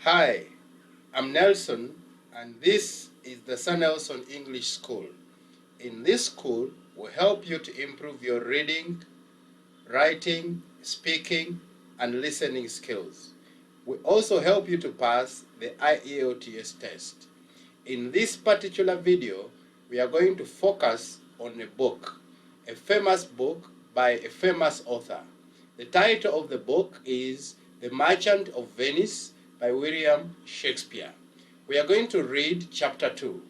Hi, I'm Nelson, and this is the Sir Nelson English School. In this school, we help you to improve your reading, writing, speaking, and listening skills. We also help you to pass the IELTS test. In this particular video, we are going to focus on a book, a famous book by a famous author. The title of the book is The Merchant of Venice by William Shakespeare. We are going to read chapter 2.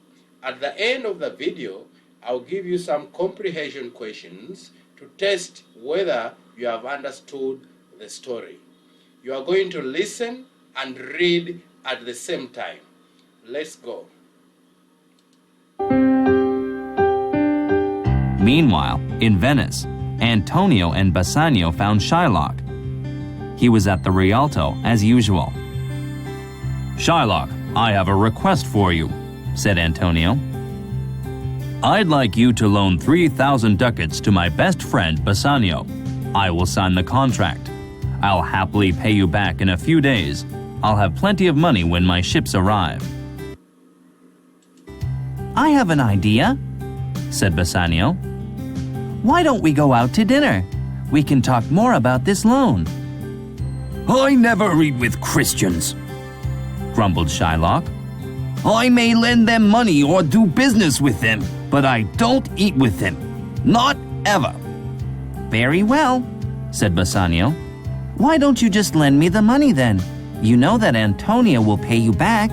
At the end of the video, I'll give you some comprehension questions to test whether you have understood the story. You are going to listen and read at the same time. Let's go. Meanwhile, in Venice, Antonio and Bassanio found Shylock. He was at the Rialto as usual. "Shylock, I have a request for you," said Antonio. "I'd like you to loan 3,000 ducats to my best friend Bassanio. I will sign the contract. I'll happily pay you back in a few days. I'll have plenty of money when my ships arrive." "I have an idea," said Bassanio. "Why don't we go out to dinner? We can talk more about this loan." "I never eat with Christians," grumbled Shylock. "I may lend them money or do business with them, but I don't eat with them. Not ever." "Very well," said Bassanio. "Why don't you just lend me the money then? You know that Antonio will pay you back."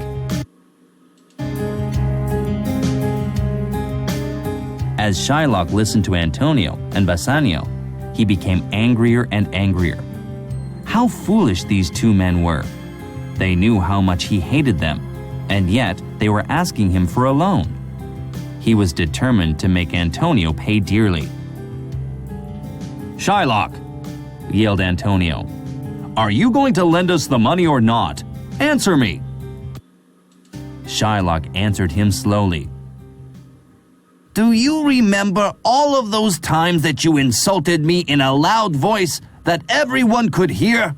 As Shylock listened to Antonio and Bassanio, he became angrier and angrier. How foolish these two men were. They knew how much he hated them, and yet they were asking him for a loan. He was determined to make Antonio pay dearly. "Shylock," yelled Antonio, "are you going to lend us the money or not? Answer me." Shylock answered him slowly. "Do you remember all of those times that you insulted me in a loud voice that everyone could hear?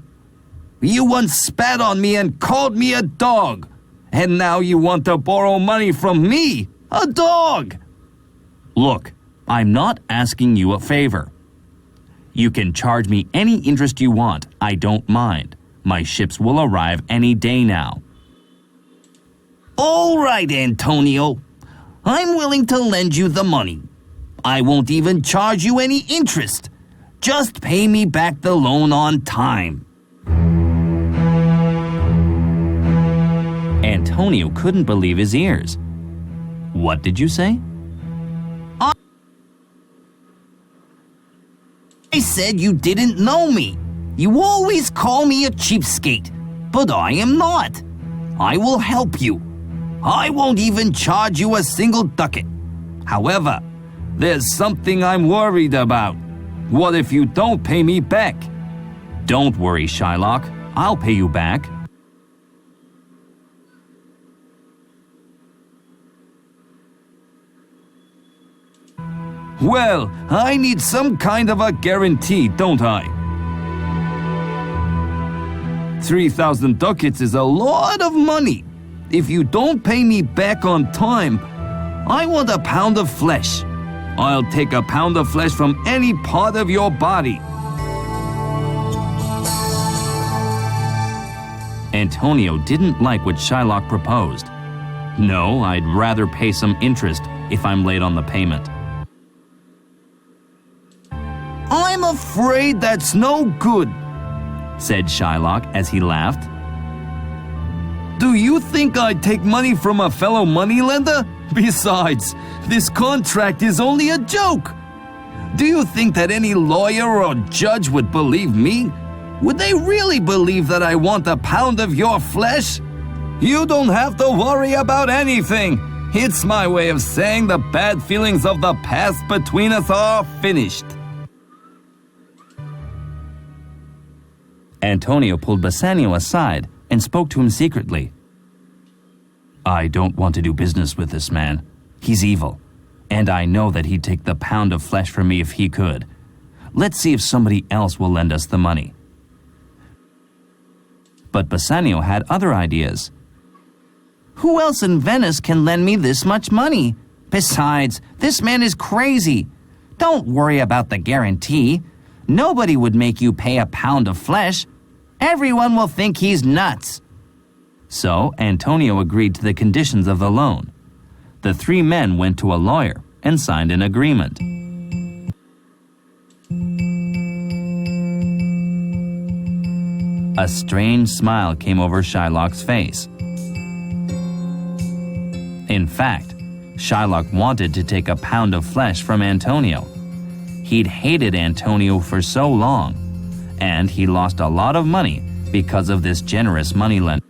You once spat on me and called me a dog, and now you want to borrow money from me, a dog." "Look, I'm not asking you a favor. You can charge me any interest you want. I don't mind. My ships will arrive any day now." "All right, Antonio. I'm willing to lend you the money. I won't even charge you any interest. Just pay me back the loan on time." Antonio couldn't believe his ears. "What did you say?" "I said you didn't know me. You always call me a cheapskate, but I am not. I will help you. I won't even charge you a single ducat. However, there's something I'm worried about. What if you don't pay me back?" "Don't worry, Shylock. I'll pay you back." "Well, I need some kind of a guarantee, don't I? 3,000 ducats is a lot of money. If you don't pay me back on time, I want a pound of flesh. I'll take a pound of flesh from any part of your body." Antonio didn't like what Shylock proposed. "No, I'd rather pay some interest if I'm late on the payment." "I'm afraid that's no good," said Shylock as he laughed. "Do you think I'd take money from a fellow moneylender? Besides, this contract is only a joke. Do you think that any lawyer or judge would believe me? Would they really believe that I want a pound of your flesh? You don't have to worry about anything. It's my way of saying the bad feelings of the past between us are finished." Antonio pulled Bassanio aside and spoke to him secretly. "I don't want to do business with this man. He's evil, and I know that he'd take the pound of flesh from me if he could. Let's see if somebody else will lend us the money." But Bassanio had other ideas. Who else in Venice can lend me this much money? Besides, this man is crazy. Don't worry about the guarantee. Nobody would make you pay a pound of flesh. Everyone will think he's nuts. So Antonio agreed to the conditions of the loan. The three men went to a lawyer and signed an agreement. A strange smile came over Shylock's face. In fact, Shylock wanted to take a pound of flesh from Antonio. He'd hated Antonio for so long, and he lost a lot of money because of this generous moneylender.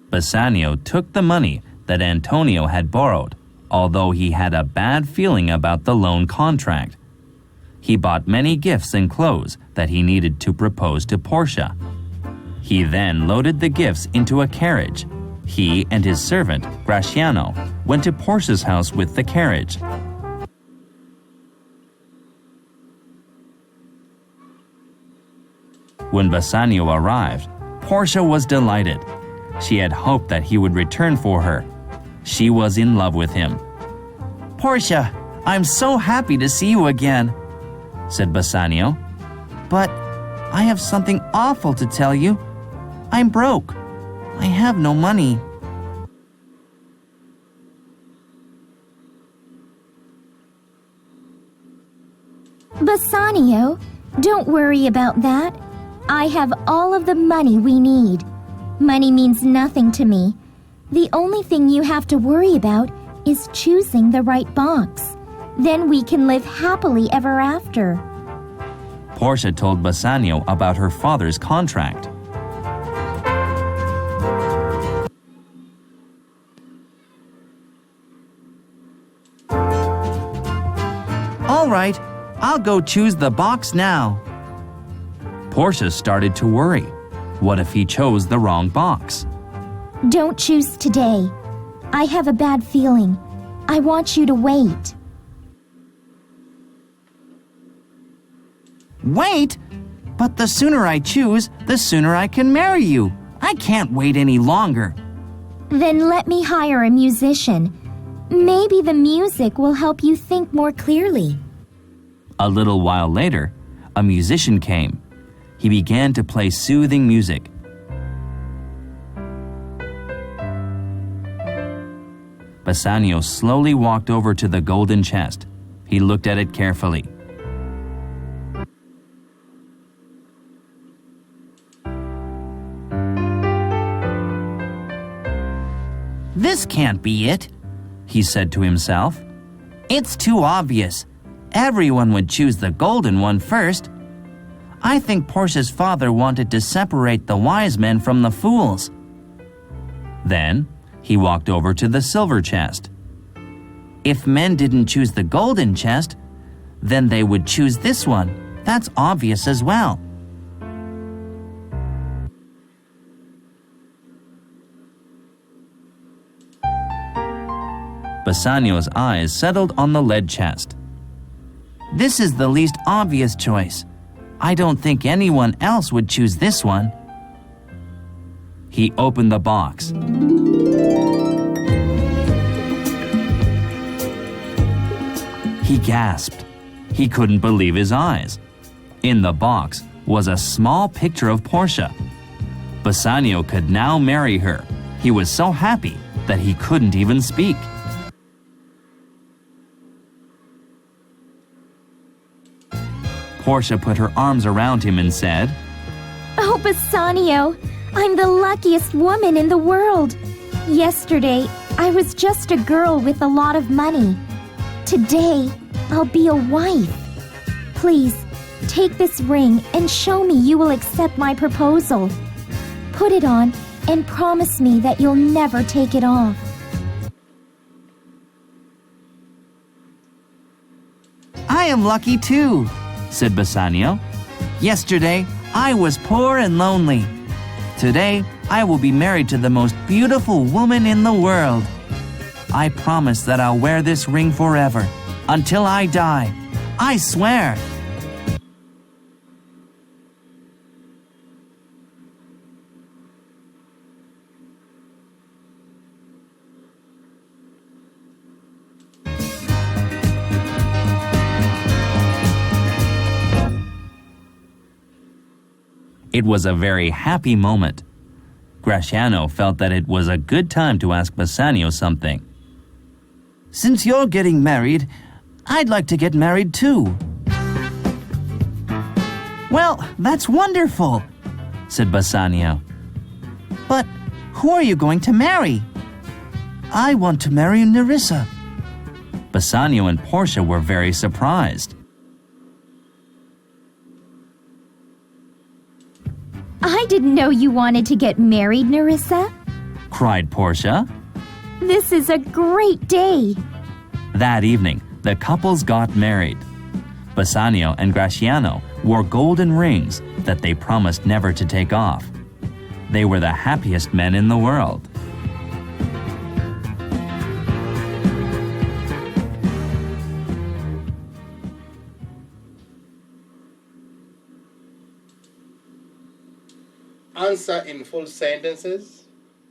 Bassanio took the money that Antonio had borrowed, although he had a bad feeling about the loan contract. He bought many gifts and clothes that he needed to propose to Portia. He then loaded the gifts into a carriage. He and his servant, Graciano, went to Portia's house with the carriage. When Bassanio arrived, Portia was delighted. She had hoped that he would return for her. She was in love with him. Portia, I'm so happy to see you again, said Bassanio. But I have something awful to tell you. I'm broke. I have no money. Bassanio, don't worry about that. I have all of the money we need. Money means nothing to me. The only thing you have to worry about is choosing the right box. Then we can live happily ever after. Portia told Bassanio about her father's contract. All right, I'll go choose the box now. Portia started to worry. What if he chose the wrong box? Don't choose today. I have a bad feeling. I want you to wait. Wait? But the sooner I choose, the sooner I can marry you. I can't wait any longer. Then let me hire a musician. Maybe the music will help you think more clearly. A little while later, a musician came. He began to play soothing music. Bassanio slowly walked over to the golden chest. He looked at it carefully. This can't be it, he said to himself. It's too obvious. Everyone would choose the golden one first. I think Portia's father wanted to separate the wise men from the fools. Then he walked over to the silver chest. If men didn't choose the golden chest, then they would choose this one. That's obvious as well. Bassanio's eyes settled on the lead chest. This is the least obvious choice. I don't think anyone else would choose this one. He opened the box. He gasped. He couldn't believe his eyes. In the box was a small picture of Portia. Bassanio could now marry her. He was so happy that he couldn't even speak. Portia put her arms around him and said, Oh, Bassanio, I'm the luckiest woman in the world. Yesterday, I was just a girl with a lot of money. Today, I'll be a wife. Please, take this ring and show me you will accept my proposal. Put it on and promise me that you'll never take it off. I am lucky too, said Bassanio. Yesterday, I was poor and lonely. Today, I will be married to the most beautiful woman in the world. I promise that I'll wear this ring forever, until I die. I swear. It was a very happy moment. Graciano felt that it was a good time to ask Bassanio something. Since you're getting married, I'd like to get married too. Well, that's wonderful, said Bassanio. But who are you going to marry? I want to marry Nerissa. Bassanio and Portia were very surprised. I didn't know you wanted to get married, Nerissa. Cried Portia. This is a great day. That evening, the couples got married. Bassanio and Graciano wore golden rings that they promised never to take off. They were the happiest men in the world. Answer in full sentences.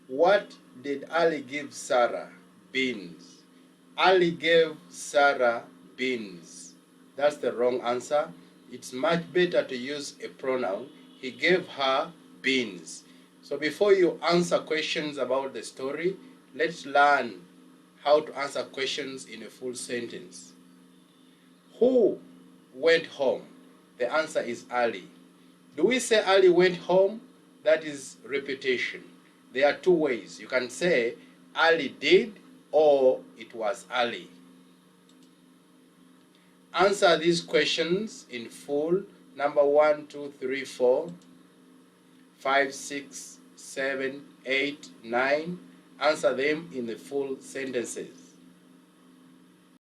What did Ali give Sarah? Beans. Ali gave Sarah beans. That's the wrong answer. It's much better to use a pronoun. He gave her beans. So before you answer questions about the story, let's learn how to answer questions in a full sentence. Who went home? The answer is Ali. Do we say Ali went home? That is repetition. There are two ways. You can say Ali did or it was Ali. Answer these questions in full. Number 1, 2, 3, 4, 5, 6, 7, 8, 9. Answer them in the full sentences.